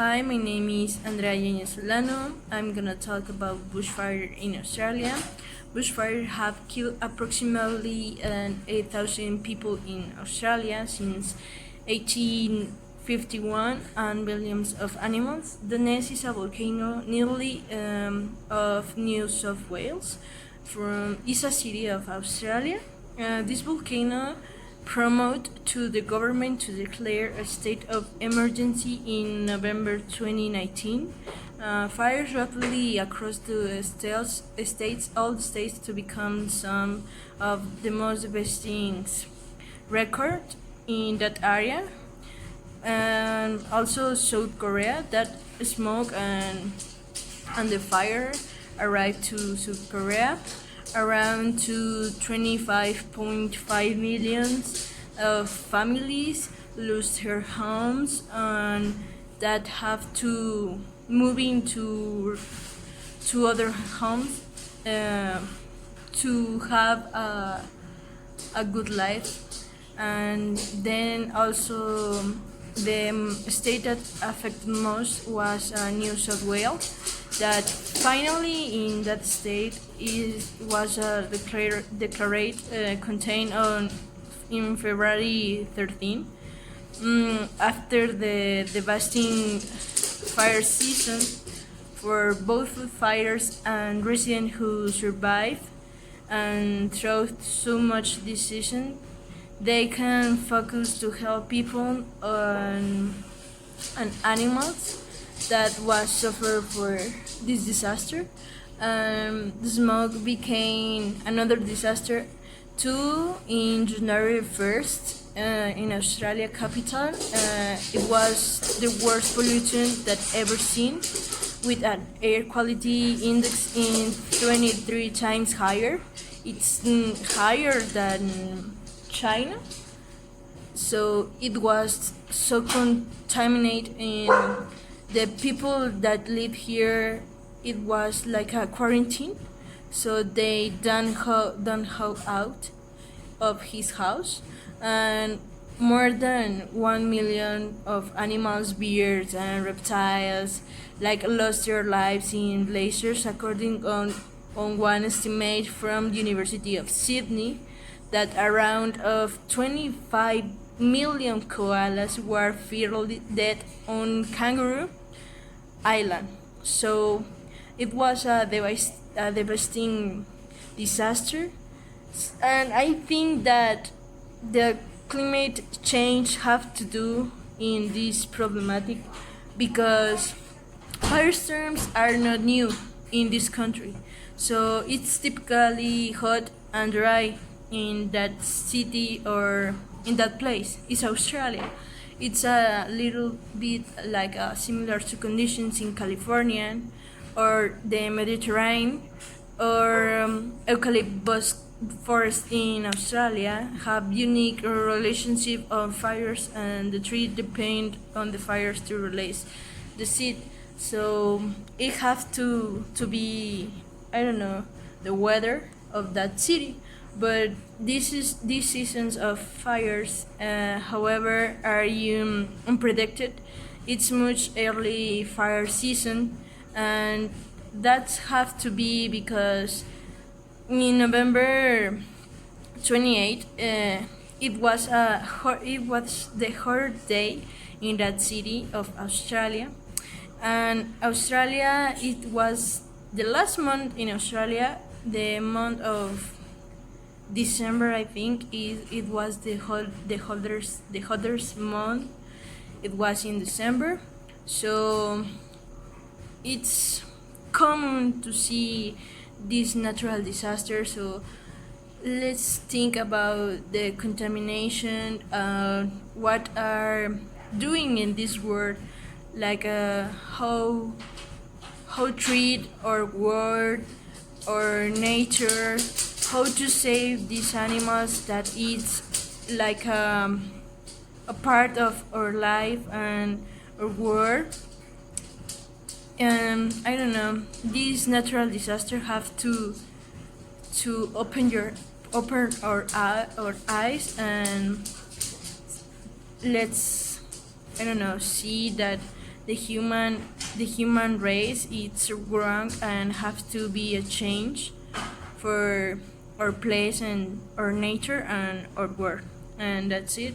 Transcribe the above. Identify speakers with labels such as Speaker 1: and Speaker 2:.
Speaker 1: Hi, my name is Andrea Yanez Solano. I'm gonna talk about bushfire in Australia. Bushfire have killed approximately 8,000 people in Australia since 1851 and millions of animals. The Ness is a volcano nearly of New South Wales. Is a city of Australia. This volcano promote to the government to declare a state of emergency in November 2019. Fires rapidly across the all the states to become some of the most devastating record in that area. And also South Korea, that smoke and the fire arrived to South Korea. Around to 25.5 million of families lost their homes and that have to move into to other homes to have a good life. And then also the state that affected most was New South Wales, that finally in that state was declared contained on in February 13. After the devastating fire season for both fires and residents who survived, and through so much decision, they can focus to help people and animals that was suffered for this disaster. The smoke became another disaster too in January 1st in Australia capital. It was the worst pollution that ever seen, with an air quality index in 23 times higher. It's higher than China. So it was so contaminated, and the people that live here, it was like a quarantine, so they don't go out of his house. And more than 1 million of animals, birds and reptiles like lost their lives in blazes, according on one estimate from the University of Sydney, that around of 25 million koalas were fearfully dead on Kangaroo Island. So it was a devastating disaster, and I think that the climate change have to do in this problematic, because firestorms are not new in this country. So it's typically hot and dry in that city or in that place. It's Australia. It's a little bit like similar to conditions in California or the Mediterranean, or eucalyptus forest in Australia have unique relationship on fires, and the tree depend on the fires to release the seed. So it has to be, I don't know, the weather of that city. But these seasons of fires, however, are unpredicted. It's much early fire season, and that have to be because in November 28, it was the hot day in that city of Australia, and Australia, it was the last month in Australia, the month of December, I think. It was the hottest month. It was in December, so it's common to see this natural disaster. So let's think about the contamination, what are doing in this world, like how treat our world or nature, how to save these animals that it's like a part of our life and our world. And I don't know, these natural disasters have to open our eyes, and let's, I don't know, see that the human race it's wrong and have to be a change for our place and our nature and our work. And that's it.